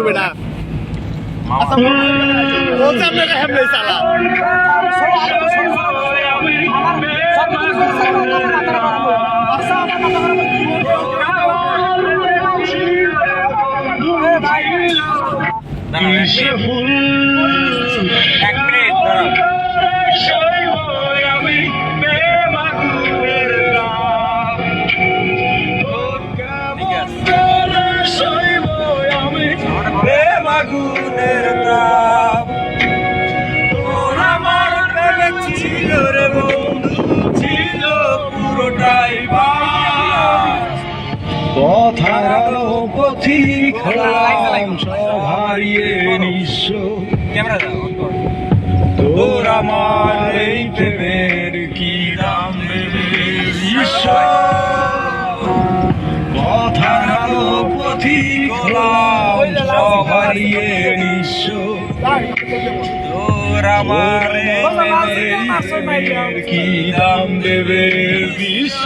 বেটা আচ্ছা বলছে আপনাকে হেমলে চালা আগুনের তাপ তোর আমার প্রেমে ছিল রে বন্ধু ছিল পুরোটাই কথার আলো পথিক হলাম সব হারিয়ে নিঃস্ব তোর আমার এই প্রেমের কি দাম দেবে বিশ্ব কথার আলো পথিক হলাম সব হারিয়ে নিঃস্ব তোর আমার কি দাম দেবে বিশ্ব